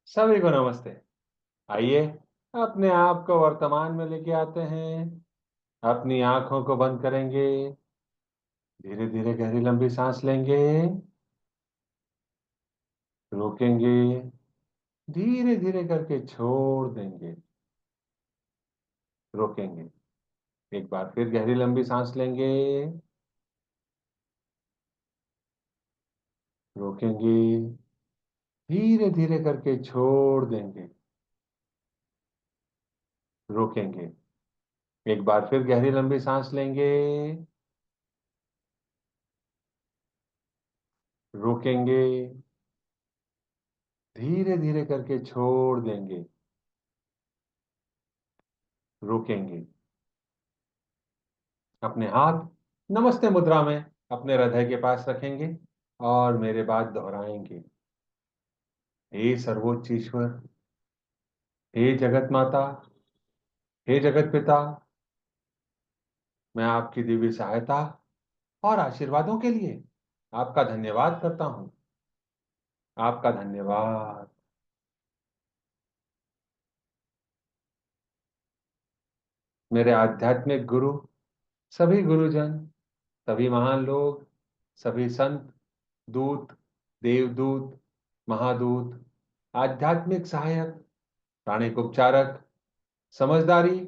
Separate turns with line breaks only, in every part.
सभी को नमस्ते। आइए अपने आप को वर्तमान में लेके आते हैं। अपनी आंखों को बंद करेंगे। धीरे धीरे गहरी लंबी सांस लेंगे। रोकेंगे। धीरे धीरे करके छोड़ देंगे। रोकेंगे। एक बार फिर गहरी लंबी सांस लेंगे। रोकेंगे। धीरे धीरे करके छोड़ देंगे। रोकेंगे। एक बार फिर गहरी लंबी सांस लेंगे। रोकेंगे। धीरे धीरे करके छोड़ देंगे। रोकेंगे। अपने हाथ नमस्ते मुद्रा में अपने हृदय के पास रखेंगे और मेरे बाद दोहराएंगे। हे सर्वोच्च ईश्वर, हे जगत माता, हे जगत पिता, मैं आपकी दिव्य सहायता और आशीर्वादों के लिए आपका धन्यवाद करता हूँ। आपका धन्यवाद। मेरे आध्यात्मिक गुरु, सभी गुरुजन, सभी महान लोग, सभी संत, दूत, देवदूत, महादूत, आध्यात्मिक सहायक, प्राणिक उपचारक, समझदारी,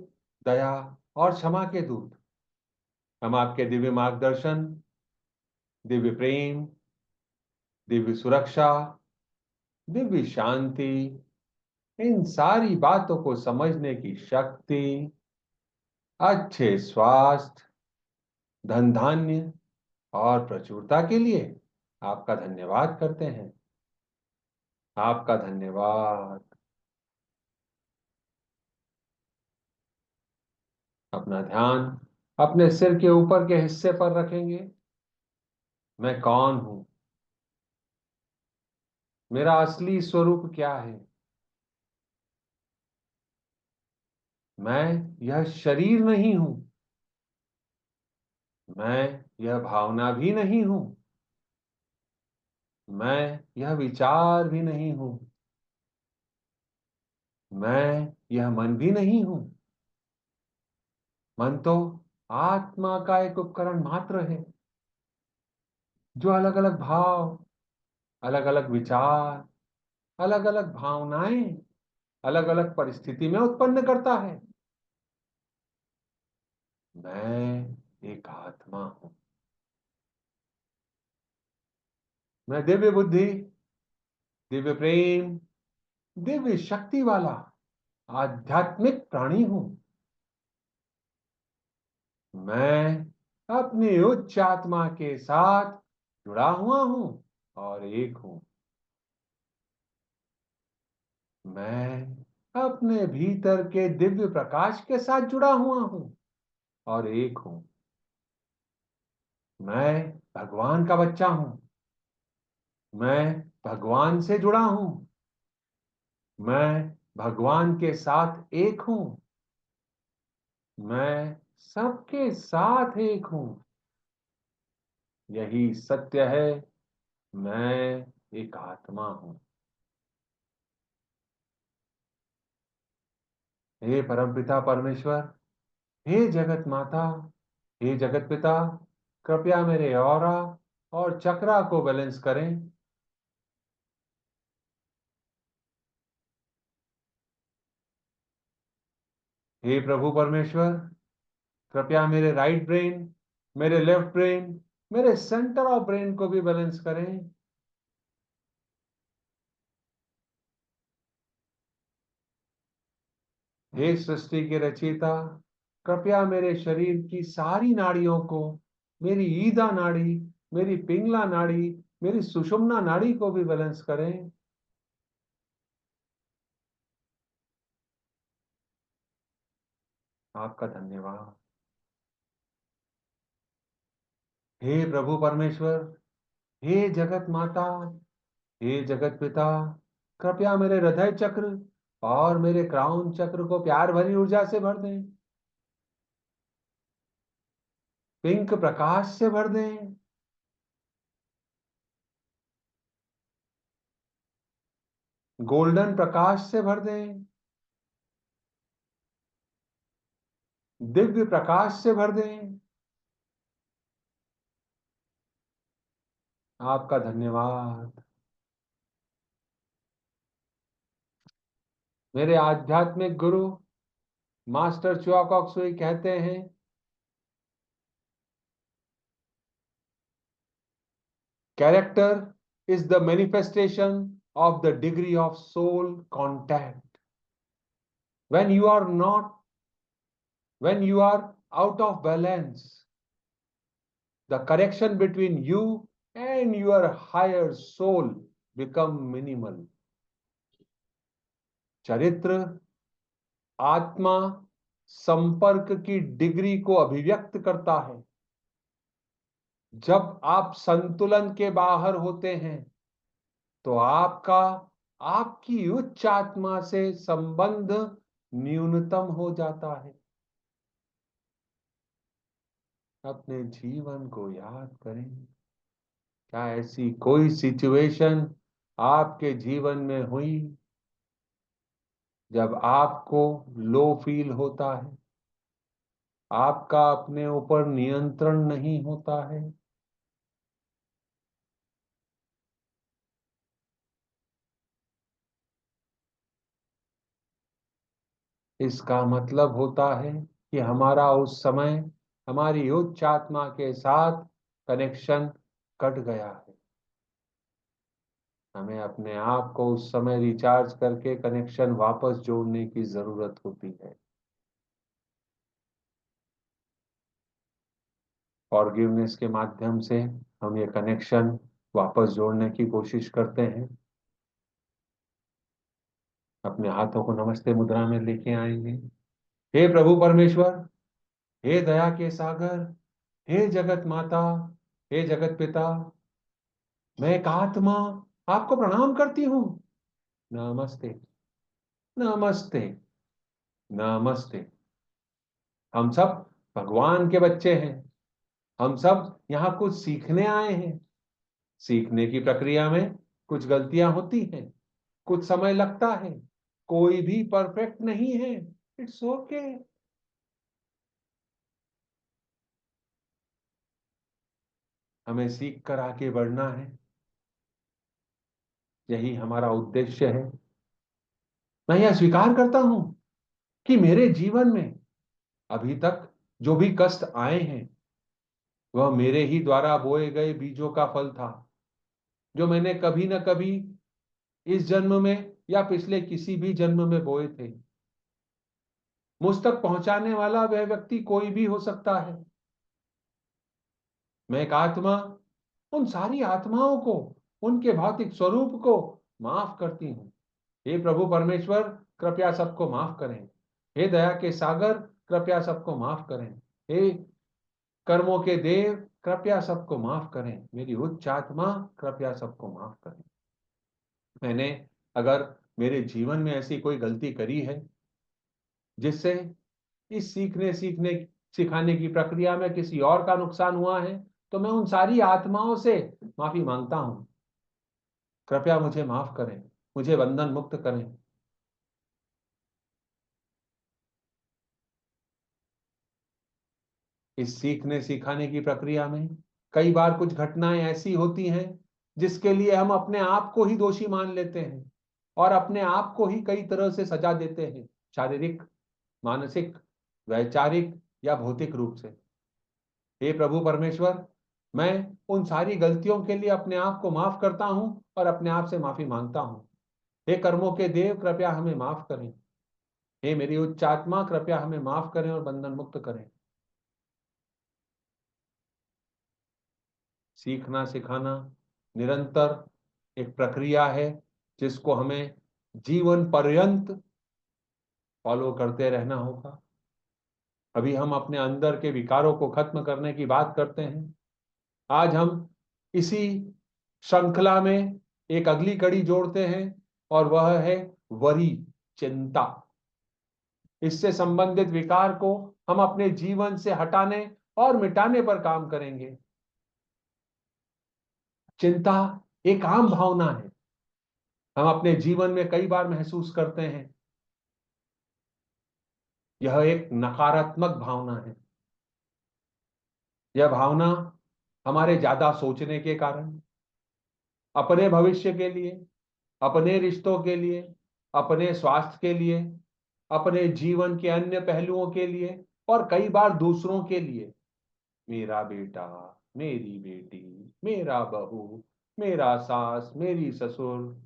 दया और क्षमा के दूत, हम आपके दिव्य मार्गदर्शन, दिव्य प्रेम, दिव्य सुरक्षा, दिव्य शांति, इन सारी बातों को समझने की शक्ति, अच्छे स्वास्थ्य, धन धान्य और प्रचुरता के लिए आपका धन्यवाद करते हैं। आपका धन्यवाद। अपना ध्यान अपने सिर के ऊपर के हिस्से पर रखेंगे। मैं कौन हूं? मेरा असली स्वरूप क्या है? मैं यह शरीर नहीं हूं। मैं यह भावना भी नहीं हूं। मैं यह विचार भी नहीं हूं। मैं यह मन भी नहीं हूं। मन तो आत्मा का एक उपकरण मात्र है, जो अलग अलग भाव, अलग अलग विचार, अलग अलग भावनाएं अलग अलग परिस्थिति में उत्पन्न करता है। मैं एक आत्मा हूं। मैं दिव्य बुद्धि, दिव्य प्रेम, दिव्य शक्ति वाला आध्यात्मिक प्राणी हूं। मैं अपनी उच्च आत्मा के साथ जुड़ा हुआ हूं और एक हूं। मैं अपने भीतर के दिव्य प्रकाश के साथ जुड़ा हुआ हूं और एक हूं। मैं भगवान का बच्चा हूं। मैं भगवान से जुड़ा हूं। मैं भगवान के साथ एक हूं। मैं सबके साथ एक हूं। यही सत्य है। मैं एक आत्मा हूं। हे परमपिता परमेश्वर, हे जगत माता, हे जगत पिता, कृपया मेरे ऑरा और चक्रा को बैलेंस करें। हे प्रभु परमेश्वर, कृपया मेरे राइट ब्रेन, मेरे लेफ्ट ब्रेन, मेरे सेंटर ऑफ ब्रेन को भी बैलेंस करें। हे सृष्टि के रचयिता, कृपया मेरे शरीर की सारी नाड़ियों को, मेरी ईदा नाड़ी, मेरी पिंगला नाड़ी, मेरी सुषुम्ना नाड़ी को भी बैलेंस करें। आपका धन्यवाद। हे प्रभु परमेश्वर, हे जगत माता, हे जगत पिता, कृपया मेरे हृदय चक्र और मेरे क्राउन चक्र को प्यार भरी ऊर्जा से भर दें। पिंक प्रकाश से भर दें। गोल्डन प्रकाश से भर दें, दिव्य प्रकाश से भर दें। आपका धन्यवाद। मेरे आध्यात्मिक गुरु मास्टर च्योक सुई कहते हैं, character is the manifestation of the degree of soul contact. When you are not, when you are out of balance, the connection between you and your higher soul become minimal. चरित्र आत्मा संपर्क की degree को अभिव्यक्त करता है। जब आप संतुलन के बाहर होते हैं तो आपकी उच्च आत्मा से संबंध न्यूनतम हो जाता है। अपने जीवन को याद करें, क्या ऐसी कोई सिचुएशन आपके जीवन में हुई जब आपको लो फील होता है, आपका अपने ऊपर नियंत्रण नहीं होता है? इसका मतलब होता है कि हमारा उस समय हमारी उच्च आत्मा के साथ कनेक्शन कट गया है। हमें अपने आप को उस समय रिचार्ज करके कनेक्शन वापस जोड़ने की जरूरत होती है। फॉरगिवनेस के माध्यम से हम ये कनेक्शन वापस जोड़ने की कोशिश करते हैं। अपने हाथों को नमस्ते मुद्रा में लेके आएंगे। हे प्रभु परमेश्वर, हे दया के सागर, हे जगत माता, हे जगत पिता, मैं एक आत्मा आपको प्रणाम करती हूँ। नमस्ते, नमस्ते, नमस्ते। हम सब भगवान के बच्चे हैं। हम सब यहाँ कुछ सीखने आए हैं। सीखने की प्रक्रिया में कुछ गलतियां होती हैं, कुछ समय लगता है, कोई भी परफेक्ट नहीं है। It's okay. हमें सीख कर आगे बढ़ना है, यही हमारा उद्देश्य है। मैं यह स्वीकार करता हूं कि मेरे जीवन में अभी तक जो भी कष्ट आए हैं वह मेरे ही द्वारा बोए गए बीजों का फल था, जो मैंने कभी न कभी इस जन्म में या पिछले किसी भी जन्म में बोए थे। मुझ तक पहुंचाने वाला वह व्यक्ति कोई भी हो सकता है। मैं एक आत्मा उन सारी आत्माओं को, उनके भौतिक स्वरूप को माफ करती हूँ। हे प्रभु परमेश्वर, कृपया सबको माफ करें। हे दया के सागर, कृपया सबको माफ करें। हे कर्मों के देव, कृपया सबको माफ करें। मेरी उच्च आत्मा, कृपया सबको माफ करें। मैंने अगर मेरे जीवन में ऐसी कोई गलती करी है जिससे इस सीखने सीखने सिखाने की प्रक्रिया में किसी और का नुकसान हुआ है, तो मैं उन सारी आत्माओं से माफी मांगता हूं। कृपया मुझे माफ करें, मुझे बंधन मुक्त करें। इस सीखने सिखाने की प्रक्रिया में कई बार कुछ घटनाएं ऐसी होती हैं जिसके लिए हम अपने आप को ही दोषी मान लेते हैं और अपने आप को ही कई तरह से सजा देते हैं, शारीरिक, मानसिक, वैचारिक या भौतिक रूप से। हे प्रभु परमेश्वर, मैं उन सारी गलतियों के लिए अपने आप को माफ करता हूं और अपने आप से माफी मांगता हूं। हे कर्मों के देव, कृपया हमें माफ करें। हे मेरी उच्च आत्मा, कृपया हमें माफ करें और बंधन मुक्त करें। सीखना सिखाना निरंतर एक प्रक्रिया है जिसको हमें जीवन पर्यंत फॉलो करते रहना होगा। अभी हम अपने अंदर के विकारों को खत्म करने की बात करते हैं। आज हम इसी श्रृंखला में एक अगली कड़ी जोड़ते हैं और वह है वरी, चिंता। इससे संबंधित विकार को हम अपने जीवन से हटाने और मिटाने पर काम करेंगे। चिंता एक आम भावना है। हम अपने जीवन में कई बार महसूस करते हैं यह एक नकारात्मक भावना है। यह भावना हमारे ज्यादा सोचने के कारण, अपने भविष्य के लिए, अपने रिश्तों के लिए, अपने स्वास्थ्य के लिए, अपने जीवन के अन्य पहलुओं के लिए और कई बार दूसरों के लिए, मेरा बेटा, मेरी बेटी, मेरा बहू, मेरा सास, मेरी ससुर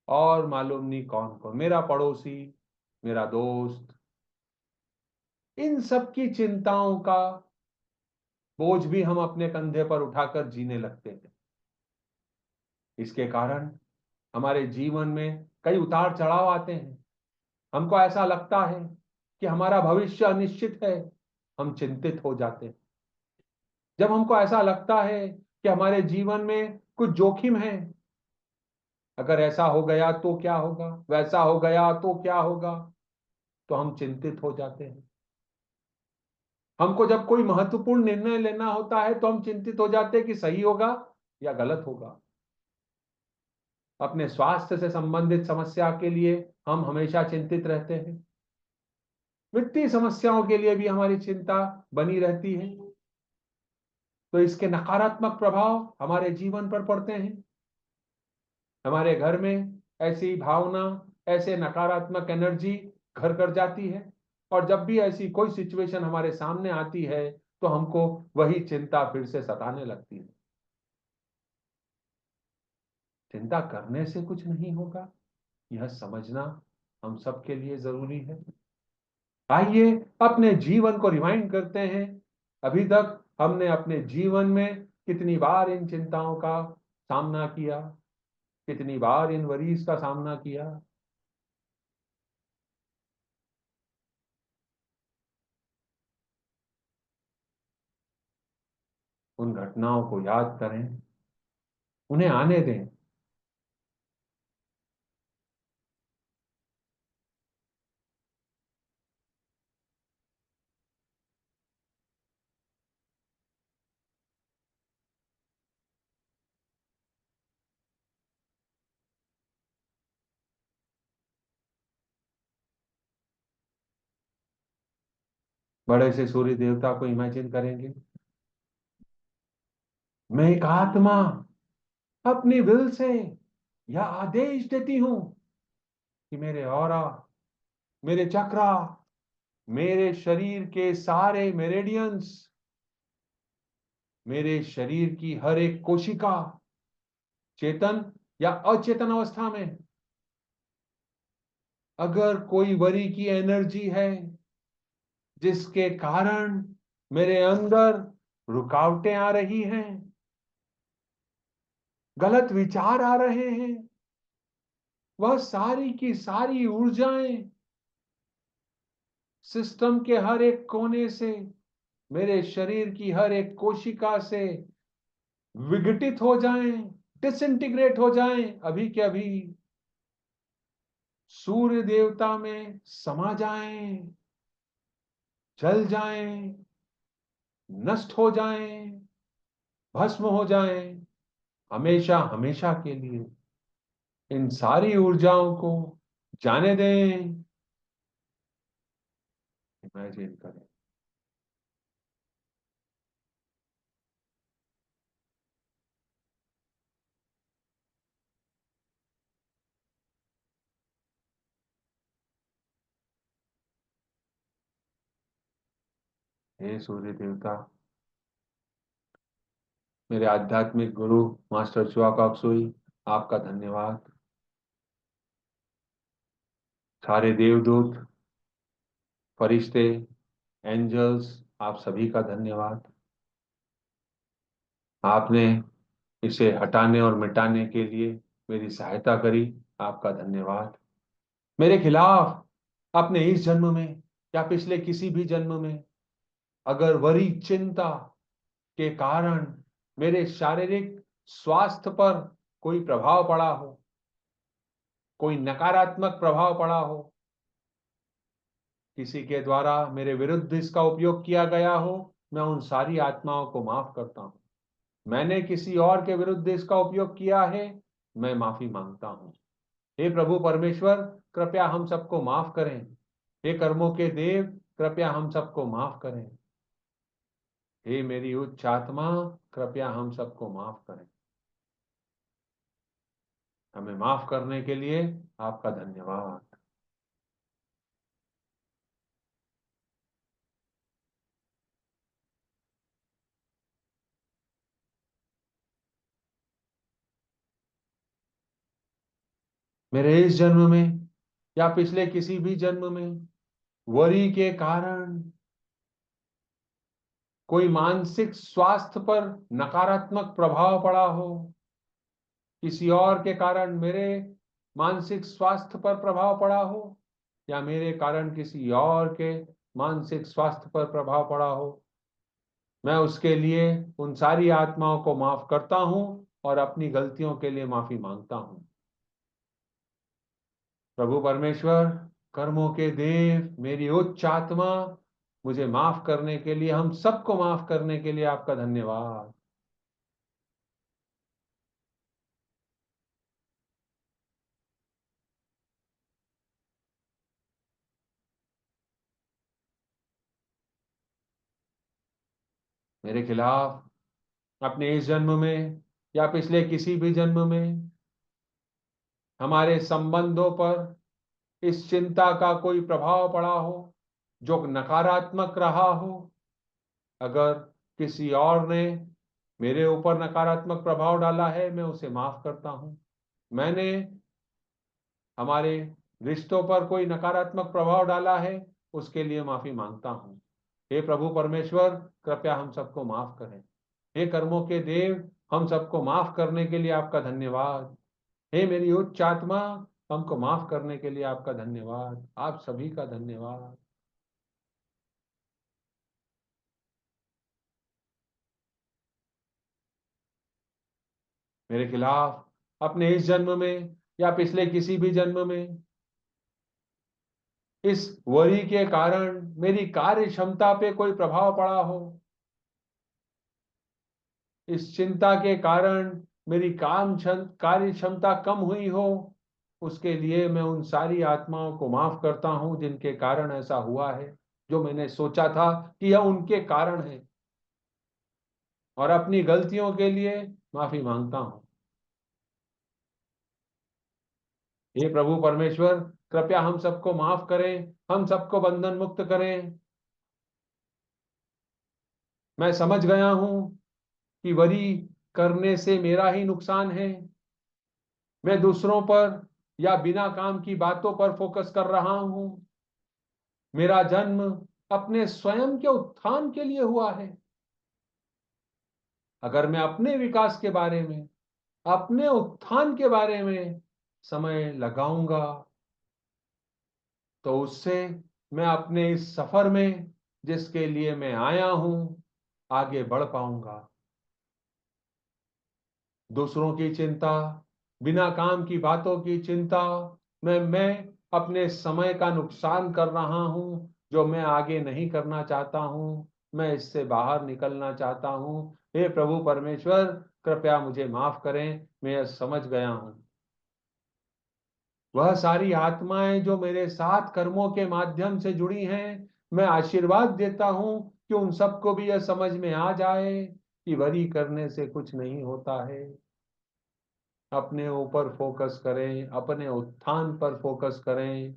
और मालूम नहीं कौन कौन, मेरा पड़ोसी, मेरा दोस्त, इन सब की चिंताओं का बोझ भी हम अपने कंधे पर उठाकर जीने लगते हैं। इसके कारण हमारे जीवन में कई उतार चढ़ाव आते हैं। हमको ऐसा लगता है कि हमारा भविष्य अनिश्चित है, हम चिंतित हो जाते हैं। जब हमको ऐसा लगता है कि हमारे जीवन में कुछ जोखिम है, अगर ऐसा हो गया तो क्या होगा, वैसा हो गया तो क्या होगा, तो हम चिंतित हो जाते हैं। हमको जब कोई महत्वपूर्ण निर्णय लेना होता है तो हम चिंतित हो जाते हैं कि सही होगा या गलत होगा। अपने स्वास्थ्य से संबंधित समस्या के लिए हम हमेशा चिंतित रहते हैं। वित्तीय समस्याओं के लिए भी हमारी चिंता बनी रहती है। तो इसके नकारात्मक प्रभाव हमारे जीवन पर पड़ते हैं। हमारे घर में ऐसी भावना, ऐसे नकारात्मक एनर्जी घर कर जाती है और जब भी ऐसी कोई सिचुएशन हमारे सामने आती है तो हमको वही चिंता फिर से सताने लगती है। चिंता करने से कुछ नहीं होगा, यह समझना हम सबके लिए जरूरी है। आइए अपने जीवन को रिवाइंड करते हैं। अभी तक हमने अपने जीवन में कितनी बार इन चिंताओं का सामना किया, कितनी बार इन वरीज का सामना किया। उन घटनाओं को याद करें, उन्हें आने दें। बड़े से सूर्य देवता को इमेजिन करेंगे। मैं एक आत्मा अपनी विल से यह आदेश देती हूं कि मेरे ऑरा, मेरे चक्रा, मेरे शरीर के सारे मेरेडियंस, मेरे शरीर की हर एक कोशिका, चेतन या अचेतन अवस्था में अगर कोई वरी की एनर्जी है जिसके कारण मेरे अंदर रुकावटें आ रही हैं, गलत विचार आ रहे हैं, वह सारी की सारी ऊर्जाएं सिस्टम के हर एक कोने से, मेरे शरीर की हर एक कोशिका से विघटित हो जाएं, डिसइंटीग्रेट हो जाएं, अभी के अभी सूर्य देवता में समा जाएं, जल जाएं, नष्ट हो जाएं, भस्म हो जाएं, हमेशा हमेशा के लिए। इन सारी ऊर्जाओं को जाने दें, इमेजिन करें। हे सूर्य देवता, मेरे आध्यात्मिक गुरु मास्टर चुआकाक्सुई, आपका धन्यवाद। सारे देवदूत, फरिश्ते, एंजल्स, आप सभी का धन्यवाद। आपने इसे हटाने और मिटाने के लिए मेरी सहायता करी, आपका धन्यवाद। मेरे खिलाफ आपने इस जन्म में या पिछले किसी भी जन्म में अगर वरी चिंता के कारण मेरे शारीरिक स्वास्थ्य पर कोई प्रभाव पड़ा हो, कोई नकारात्मक प्रभाव पड़ा हो, किसी के द्वारा मेरे विरुद्ध इसका उपयोग किया गया हो, मैं उन सारी आत्माओं को माफ करता हूं। मैंने किसी और के विरुद्ध इसका उपयोग किया है, मैं माफी मांगता हूँ। हे प्रभु परमेश्वर, कृपया हम सबको माफ करें। हे कर्मों के देव, कृपया हम सबको माफ करें। हे मेरी उच्च आत्मा, कृपया हम सबको माफ करें। हमें माफ करने के लिए आपका धन्यवाद। मेरे इस जन्म में या पिछले किसी भी जन्म में वरी के कारण कोई मानसिक स्वास्थ्य पर नकारात्मक प्रभाव पड़ा हो, किसी और के कारण मेरे मानसिक स्वास्थ्य पर प्रभाव पड़ा हो, या मेरे कारण किसी और के मानसिक स्वास्थ्य पर प्रभाव पड़ा हो, मैं उसके लिए उन सारी आत्माओं को माफ करता हूं और अपनी गलतियों के लिए माफी मांगता हूं। प्रभु परमेश्वर, कर्मों के देव, मेरी उच्च आत्मा, मुझे माफ करने के लिए, हम सबको माफ करने के लिए आपका धन्यवाद। मेरे खिलाफ अपने इस जन्म में या पिछले किसी भी जन्म में हमारे संबंधों पर इस चिंता का कोई प्रभाव पड़ा हो जो नकारात्मक रहा हो, अगर किसी और ने मेरे ऊपर नकारात्मक प्रभाव डाला है, मैं उसे माफ करता हूं। मैंने हमारे रिश्तों पर कोई नकारात्मक प्रभाव डाला है, उसके लिए माफी मांगता हूं। हे प्रभु परमेश्वर, कृपया हम सबको माफ करें। हे कर्मों के देव, हम सबको माफ करने के लिए आपका धन्यवाद। हे मेरी उच्च आत्मा, हमको माफ करने के लिए आपका धन्यवाद। आप सभी का धन्यवाद। मेरे खिलाफ अपने इस जन्म में या पिछले किसी भी जन्म में इस वरी के कारण मेरी कार्य क्षमता पे कोई प्रभाव पड़ा हो, इस चिंता के कारण मेरी कार्य क्षमता कम हुई हो, उसके लिए मैं उन सारी आत्माओं को माफ करता हूं जिनके कारण ऐसा हुआ है, जो मैंने सोचा था कि यह उनके कारण है, और अपनी गलतियों के लिए माफी मांगता हूं। हे प्रभु परमेश्वर, कृपया हम सबको माफ करें, हम सबको बंधन मुक्त करें। मैं समझ गया हूं कि वरी करने से मेरा ही नुकसान है। मैं दूसरों पर या बिना काम की बातों पर फोकस कर रहा हूं। मेरा जन्म अपने स्वयं के उत्थान के लिए हुआ है। अगर मैं अपने विकास के बारे में, अपने उत्थान के बारे में समय लगाऊंगा, तो उससे मैं अपने इस सफर में जिसके लिए मैं आया हूं, आगे बढ़ पाऊंगा। दूसरों की चिंता, बिना काम की बातों की चिंता में मैं अपने समय का नुकसान कर रहा हूं, जो मैं आगे नहीं करना चाहता हूं। मैं इससे बाहर निकलना चाहता हूं। हे प्रभु परमेश्वर, कृपया मुझे माफ करें। मैं यह समझ गया हूं। वह सारी आत्माएं जो मेरे साथ कर्मों के माध्यम से जुड़ी हैं, मैं आशीर्वाद देता हूं कि उन सबको भी यह समझ में आ जाए कि वरी करने से कुछ नहीं होता है। अपने ऊपर फोकस करें, अपने उत्थान पर फोकस करें।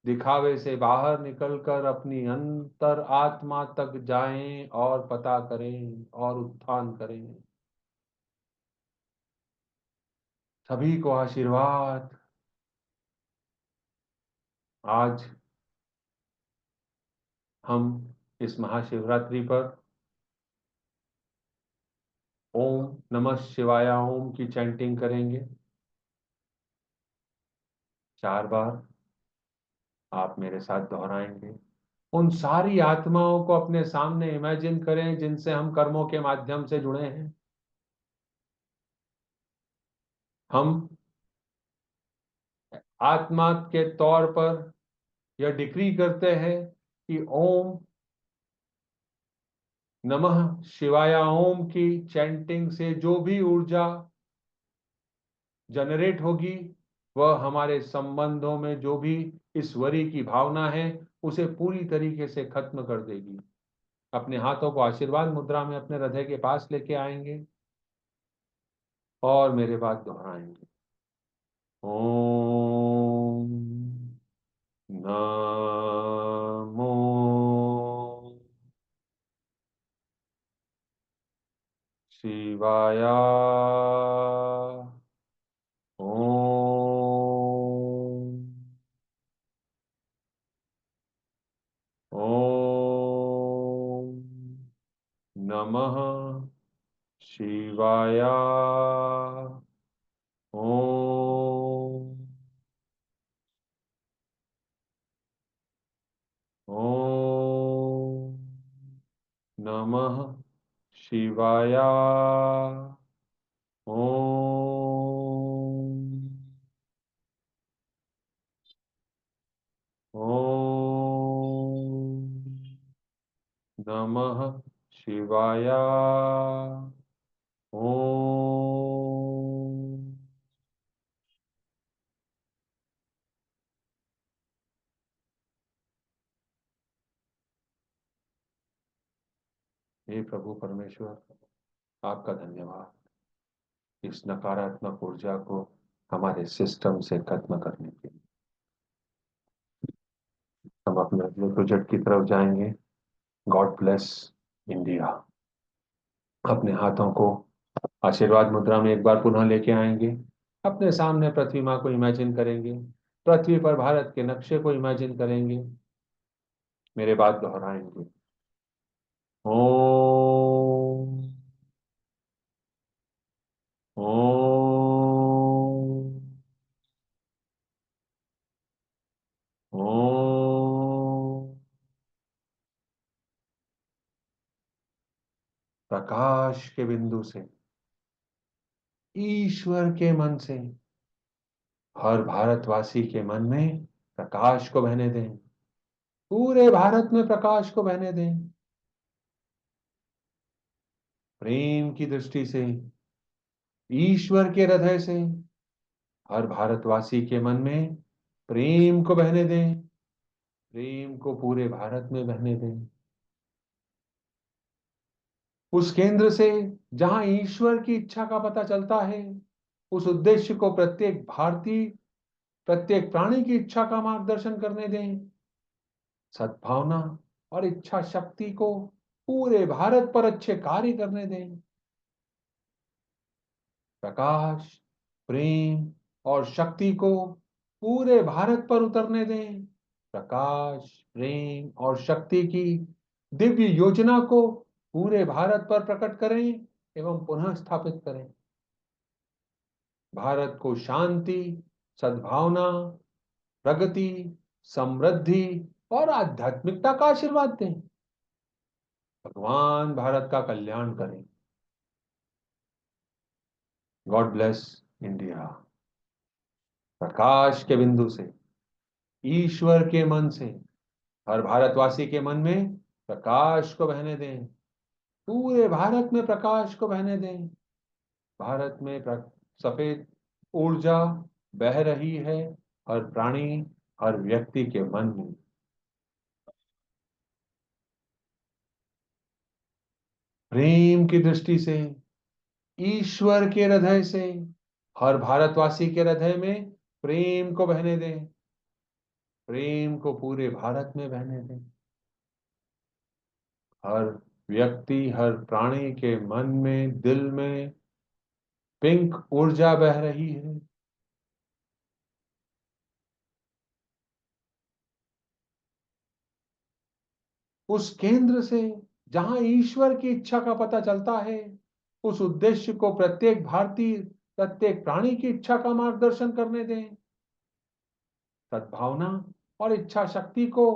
दिखावे से बाहर निकलकर अपनी अंतर आत्मा तक जाएं और पता करें और उत्थान करें। सभी को आशीर्वाद। आज हम इस महाशिवरात्रि पर ओम नमः शिवाय ओम की चैंटिंग करेंगे 4 बार। आप मेरे साथ दोहराएंगे। उन सारी आत्माओं को अपने सामने इमेजिन करें जिनसे हम कर्मों के माध्यम से जुड़े हैं। हम आत्मा के तौर पर यह डिक्री करते हैं कि ओम नमः शिवाय ओम की चैंटिंग से जो भी ऊर्जा जनरेट होगी वह हमारे संबंधों में जो भी इस वरी की भावना है उसे पूरी तरीके से खत्म कर देगी। अपने हाथों को आशीर्वाद मुद्रा में अपने हृदय के पास लेके आएंगे और मेरे बाद दोहराएंगे। ओम नमो शिवाय। ओम ओम नमः शिवाय। ओम ओम नमः शिवाय। ओम ओम नमः शिवाय। ओम हे प्रभु परमेश्वर, आपका धन्यवाद इस नकारात्मक ऊर्जा को हमारे सिस्टम से खत्म करने के लिए। हम अपने अगले प्रोजेक्ट की तरफ जाएंगे। God bless India. अपने हाथों को आशीर्वाद मुद्रा में एक बार पुनः लेके आएंगे। अपने सामने पृथ्वी माँ को इमेजिन करेंगे। पृथ्वी पर भारत के नक्शे को इमेजिन करेंगे। मेरे बाद दोहराएंगे। ओम ओम ओम प्रकाश के बिंदु से, ईश्वर के मन से हर भारतवासी के मन में प्रकाश को बहने दें। पूरे भारत में प्रकाश को बहने दें। प्रेम की दृष्टि से, ईश्वर के हृदय से हर भारतवासी के मन में प्रेम को बहने दें। प्रेम को पूरे भारत में बहने दें। उस केंद्र से जहां ईश्वर की इच्छा का पता चलता है, उस उद्देश्य को प्रत्येक भारतीय, प्रत्येक प्राणी की इच्छा का मार्गदर्शन करने दें। सद्भावना और इच्छा शक्ति को पूरे भारत पर अच्छे कार्य करने दें। प्रकाश, प्रेम और शक्ति को पूरे भारत पर उतरने दें। प्रकाश, प्रेम और शक्ति की दिव्य योजना को पूरे भारत पर प्रकट करें एवं पुनः स्थापित करें। भारत को शांति, सद्भावना, प्रगति, समृद्धि और आध्यात्मिकता का आशीर्वाद दें। भगवान भारत का कल्याण करें। God bless India. प्रकाश के बिंदु से, ईश्वर के मन से हर भारतवासी के मन में प्रकाश को बहने दें। पूरे भारत में प्रकाश को बहने दें। भारत में सफेद ऊर्जा बह रही है हर प्राणी, हर व्यक्ति के मन में। प्रेम की दृष्टि से, ईश्वर के हृदय से हर भारतवासी के हृदय में प्रेम को बहने दें। प्रेम को पूरे भारत में बहने दें। हर व्यक्ति, हर प्राणी के मन में, दिल में पिंक ऊर्जा बह रही है। उस केंद्र से जहां ईश्वर की इच्छा का पता चलता है, उस उद्देश्य को प्रत्येक भारतीय, प्रत्येक प्राणी की इच्छा का मार्गदर्शन करने दें। सद्भावना और इच्छा शक्ति को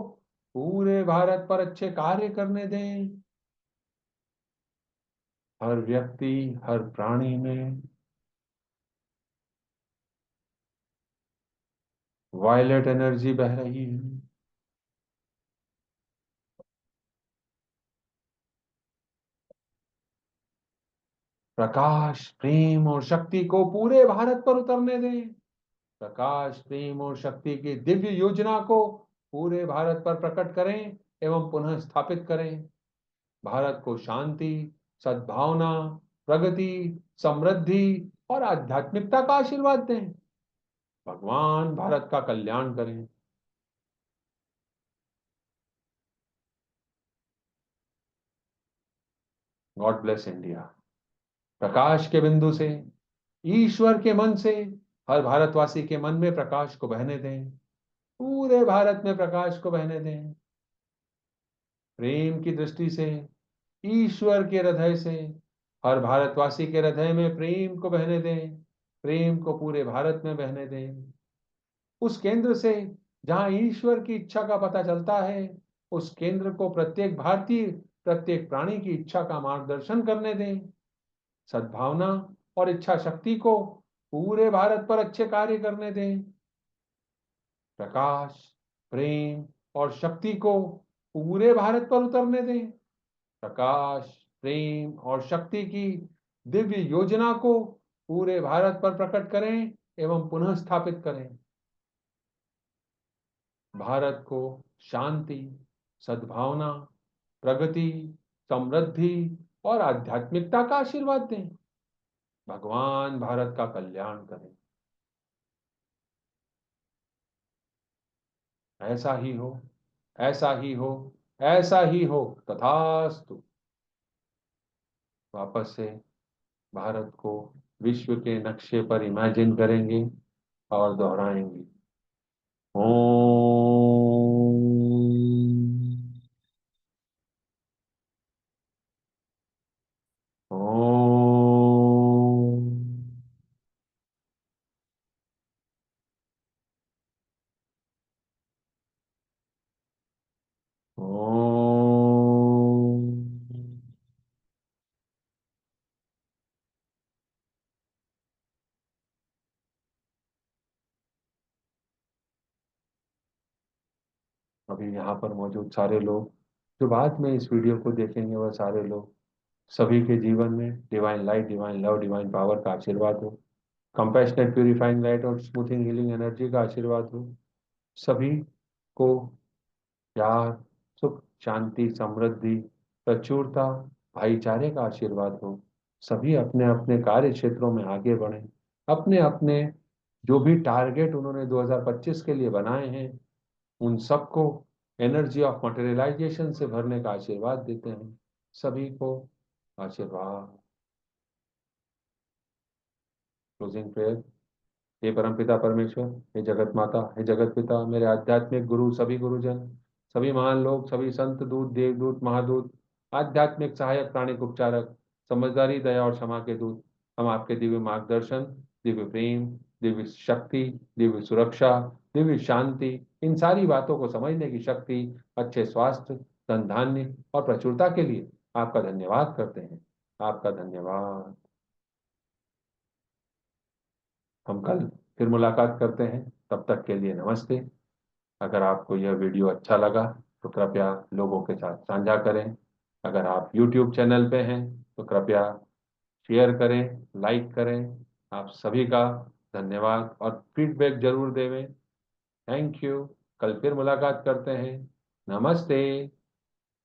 पूरे भारत पर अच्छे कार्य करने दें। हर व्यक्ति, हर प्राणी में वायलेट एनर्जी बह रही है। प्रकाश, प्रेम और शक्ति को पूरे भारत पर उतरने दें। प्रकाश, प्रेम और शक्ति की दिव्य योजना को पूरे भारत पर प्रकट करें एवं पुनः स्थापित करें। भारत को शांति, सद्भावना, प्रगति, समृद्धि और आध्यात्मिकता का आशीर्वाद दें। भगवान भारत का कल्याण करें। God bless India. प्रकाश के बिंदु से, ईश्वर के मन से हर भारतवासी के मन में प्रकाश को बहने दें। पूरे भारत में प्रकाश को बहने दें। प्रेम की दृष्टि से, ईश्वर के हृदय से हर भारतवासी के हृदय में प्रेम को बहने दें। प्रेम को पूरे भारत में बहने दें। उस केंद्र से जहां ईश्वर की इच्छा का पता चलता है, उस केंद्र को प्रत्येक भारतीय, प्रत्येक प्राणी की इच्छा का मार्गदर्शन करने दें। सद्भावना और इच्छा शक्ति को पूरे भारत पर अच्छे कार्य करने दें। प्रकाश, प्रेम और शक्ति को पूरे भारत पर उतरने दें। प्रकाश, प्रेम और शक्ति की दिव्य योजना को पूरे भारत पर प्रकट करें एवं पुनः स्थापित करें। भारत को शांति, सद्भावना, प्रगति, समृद्धि और आध्यात्मिकता का आशीर्वाद दें। भगवान भारत का कल्याण करें। ऐसा ही हो, ऐसा ही हो, ऐसा ही हो, तथास्तु। वापस से भारत को विश्व के नक्शे पर इमेजिन करेंगे और दोहराएंगे। ओम, ओम, ओम। अभी यहाँ पर मौजूद सारे लोग जो बाद में इस वीडियो को देखेंगे, वह सारे लोग, सभी के जीवन में divine light, divine love, divine power का आशीर्वाद हो। कंपैशनेट प्यूरिफाइंग लाइट और स्मूथिंग हीलिंग एनर्जी का आशीर्वाद हो। सभी को प्यार, सुख, शांति, समृद्धि, प्रचुरता, भाईचारे का आशीर्वाद हो। सभी अपने अपने कार्य क्षेत्रों में आगे बढ़ें। अपने अपने जो भी टारगेट उन्होंने 2025 के लिए बनाए हैं, उन सबको एनर्जी ऑफ मटेरियलाइजेशन से भरने का आशीर्वाद देते हैं। सभी को आशीर्वाद। Closing prayer. हे परमपिता परमेश्वर, हे जगत माता, हे जगत पिता, मेरे आध्यात्मिक गुरु, सभी गुरुजन, सभी महान लोग, सभी संत दूत, देवदूत, महादूत, आध्यात्मिक सहायक, प्राणिक उपचारक, समझदारी, दया और क्षमा के दूत, हम आपके दिव्य मार्गदर्शन, दिव्य प्रेम, दिव्य शक्ति, दिव्य सुरक्षा, दिव्य शांति, इन सारी बातों को समझने की शक्ति, अच्छे स्वास्थ्य, धन धान्य और प्रचुरता के लिए आपका धन्यवाद करते हैं। आपका धन्यवाद। हम कल फिर मुलाकात करते हैं। तब तक के लिए नमस्ते। अगर आपको यह वीडियो अच्छा लगा तो कृपया लोगों के साथ साझा करें। अगर आप YouTube चैनल पे हैं तो कृपया शेयर करें, लाइक करें। आप सभी का धन्यवाद और फीडबैक जरूर देवें। Thank you. कल फिर मुलाकात करते हैं। नमस्ते।